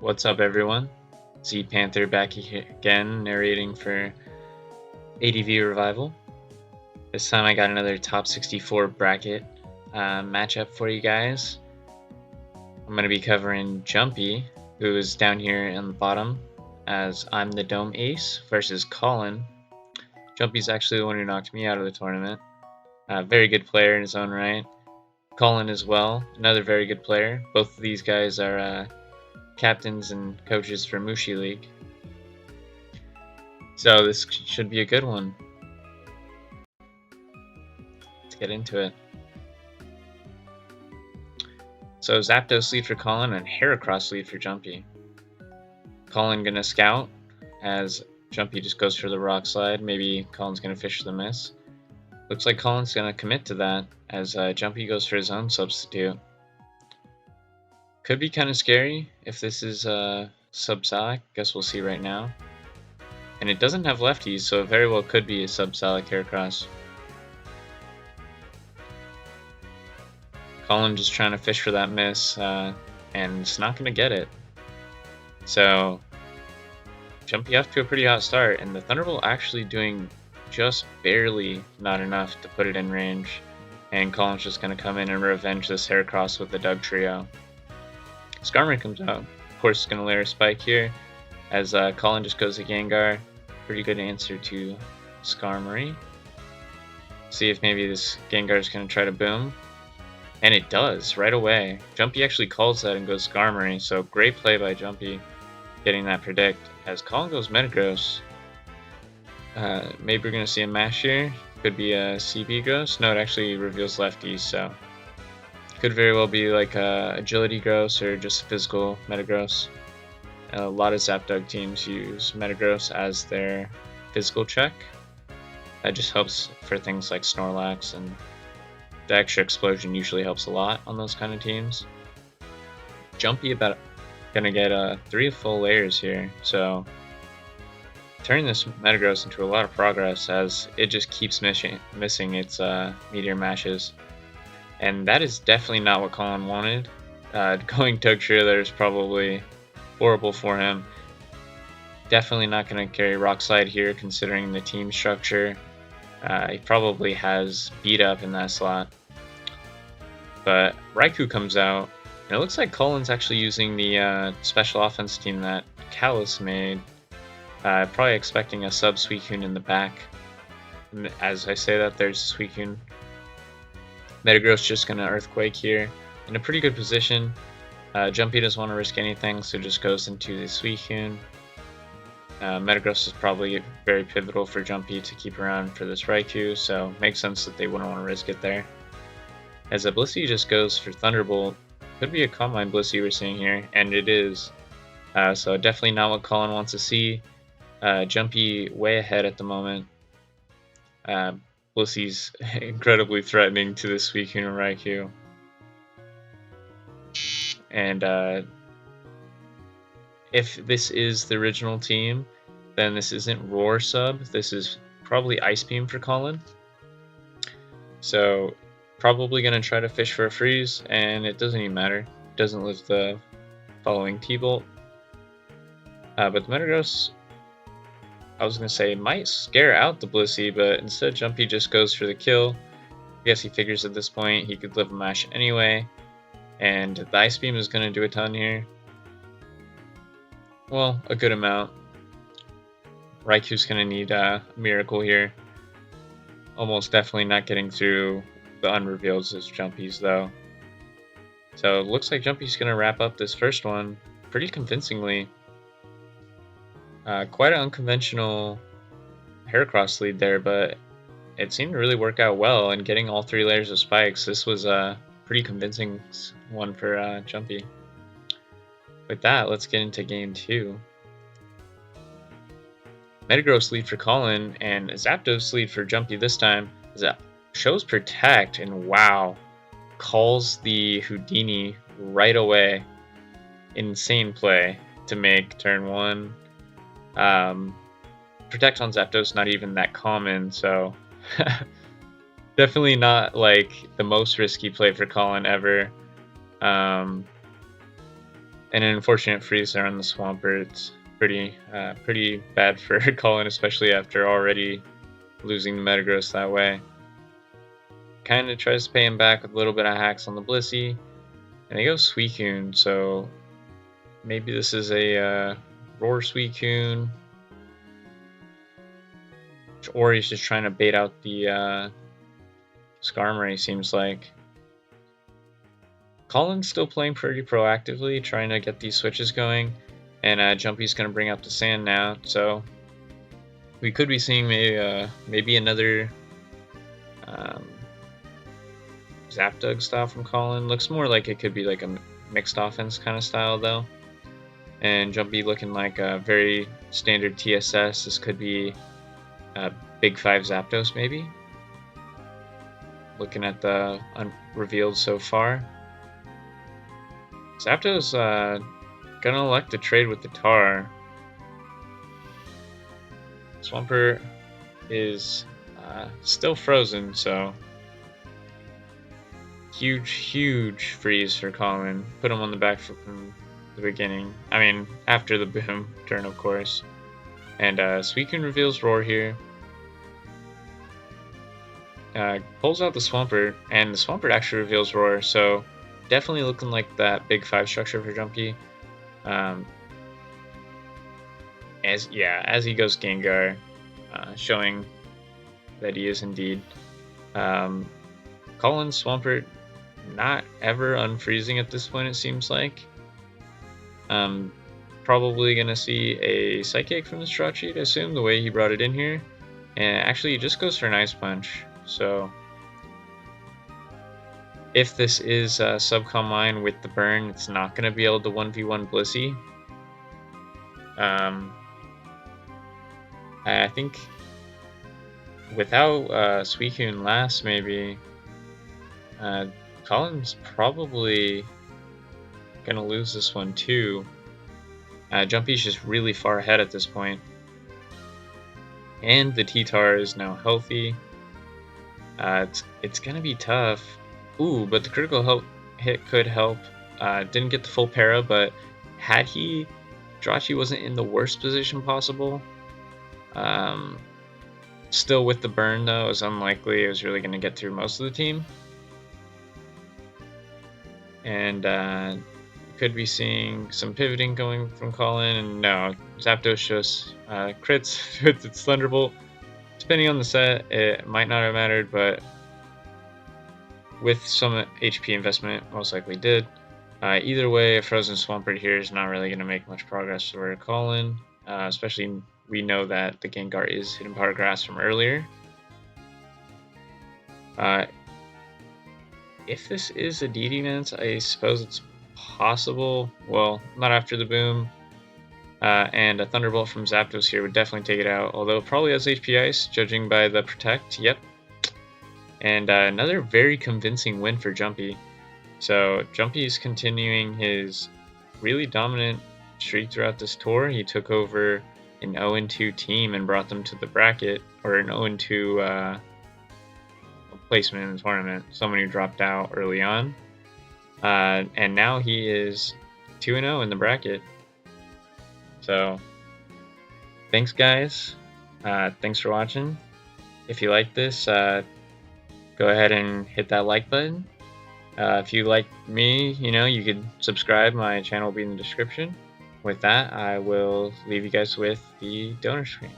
What's up, everyone? Z Panther back again, narrating for ADV Revival. This time I got another top 64 bracket matchup for you guys. I'm going to be covering Jumpy, who is down here in the bottom, as I'm the Dome Ace, versus Kollin. Jumpy's actually the one who knocked me out of the tournament. Very good player in his own right. Kollin as well, another very good player. Both of these guys are captains and coaches for Mushi League. So this should be a good one. Let's get into it. So Zapdos lead for Kollin and Heracross lead for Jumpy. Kollin gonna scout as Jumpy just goes for the rock slide. Maybe Collin's gonna fish for the miss. Looks like Collin's gonna commit to that as Jumpy goes for his own substitute. Could be kind of scary if this is Subsonic. Guess we'll see right now. And it doesn't have lefties, so it very well could be a Subsonic Heracross. Kollin just trying to fish for that miss, and it's not going to get it. So, Jumpy off to a pretty hot start, and the Thunderbolt actually doing just barely not enough to put it in range. And Kollin's just going to come in and revenge this Heracross with the Doug Trio. Skarmory comes out. Of course, it's going to layer a spike here, as Kollin just goes to Gengar. Pretty good answer to Skarmory. See if maybe this Gengar is going to try to boom. And it does, right away. Jumpy actually calls that and goes Skarmory, so great play by Jumpy getting that predict. As Kollin goes Metagross, maybe we're going to see a mash here. Could be a CB Gross. No, it actually reveals lefties, so could very well be like a Agility Gross or just a physical Metagross. A lot of Zapdog teams use Metagross as their physical check. That just helps for things like Snorlax, and the extra explosion usually helps a lot on those kind of teams. Jumpy about gonna get 3 full layers here, so turning this Metagross into a lot of progress as it just keeps missing its Meteor Mashes. And that is definitely not what Kollin wanted. Going Tug Trio there is probably horrible for him. Definitely not going to carry Rock Slide here considering the team structure. He probably has Beat Up in that slot. But Raikou comes out, and it looks like Kollin's actually using the special offense team that Callus made. Probably expecting a sub Suicune in the back. And as I say that, there's Suicune. Metagross just going to Earthquake here. In a pretty good position. Jumpy doesn't want to risk anything, so just goes into the Suicune. Metagross is probably very pivotal for Jumpy to keep around for this Raikou, so makes sense that they wouldn't want to risk it there. As a Blissey just goes for Thunderbolt, could be a Calm Mind Blissey we're seeing here, and it is. So definitely not what Kollin wants to see. Jumpy way ahead at the moment. Blissey's incredibly threatening to this Suicune and Raikou. And if this is the original team, then this isn't Roar sub. This is probably Ice Beam for Kollin. So probably going to try to fish for a freeze, and it doesn't even matter. It doesn't live the following T-Bolt. But the Metagross, I was going to say, might scare out the Blissey, but instead Jumpy just goes for the kill. I guess he figures at this point he could live a mash anyway. And the Ice Beam is going to do a ton here. Well, a good amount. Raikou's going to need a miracle here. Almost definitely not getting through the unreveals as Jumpy's though. So it looks like Jumpy's going to wrap up this first one pretty convincingly. Quite an unconventional Heracross lead there, but it seemed to really work out well, and getting all 3 layers of spikes, this was a pretty convincing one for Jumpy. With that, let's get into game 2. Metagross lead for Kollin, and Zapdos lead for Jumpy this time. Shows Protect, and wow, calls the Houdini right away. Insane play to make turn 1. Protect on Zapdos not even that common, so definitely not like the most risky play for Kollin ever. And an unfortunate freeze there on the Swampert. It's pretty bad for Kollin, especially after already losing the Metagross that way. Kind of tries to pay him back with a little bit of hacks on the Blissey. And they go Suicune, so maybe this is a Roar Suicune. Or he's just trying to bait out the Skarmory, seems like. Kollin's still playing pretty proactively, trying to get these switches going. And Jumpy's going to bring up the sand now, so we could be seeing maybe another Zapdug style from Kollin. Looks more like it could be like a mixed offense kind of style though. And Jumpy looking like a very standard TSS. This could be a Big 5 Zapdos maybe. Looking at the unrevealed so far. Zapdos gonna elect to trade with the Tar. Swampert is still frozen, so huge freeze for Kollin. Put him on the back foot from the beginning. I mean, after the boom turn, of course. And Suicune reveals Roar here. Pulls out the Swampert, and the Swampert actually reveals Roar, so definitely looking like that Big 5 structure for Jumpy. As he goes Gengar, showing that he is indeed. Kollin, Swampert, not ever unfreezing at this point, it seems like. Probably gonna see a Psychic from the Straw Cheat, I assume, the way he brought it in here. And actually, he just goes for an Ice Punch. So, if this is Subcom Line with the burn, it's not gonna be able to 1v1 Blissey. I think without Suicune last, maybe Kollin's probably gonna lose this one too. Jumpy's just really far ahead at this point. And the T-Tar is now healthy. It's gonna be tough. Ooh, but the critical hit could help. Didn't get the full para, but had he, Jirachi wasn't in the worst position possible. Still with the burn though, it was unlikely it was really gonna get through most of the team. And could be seeing some pivoting going from Kollin, and no, Zapdos just crits with its Thunderbolt. Depending on the set, it might not have mattered, but with some HP investment, most likely did. Either way, a Frozen Swampert here is not really going to make much progress for Kollin, especially we know that the Gengar is Hidden Power Grass from earlier. If this is a DD Nance, I suppose it's possible. Well, not after the boom. And a Thunderbolt from Zapdos here would definitely take it out, although it probably has HP Ice, judging by the Protect. Yep. And another very convincing win for Jumpy. So Jumpy is continuing his really dominant streak throughout this tour. He took over an 0-2 team and brought them to the bracket, or an 0-2 placement in the tournament. Someone who dropped out early on. And now he is 2-0 in the bracket. So, thanks guys. Thanks for watching. If you like this, go ahead and hit that like button. If you like me, you could subscribe. My channel will be in the description. With that, I will leave you guys with the donor screen.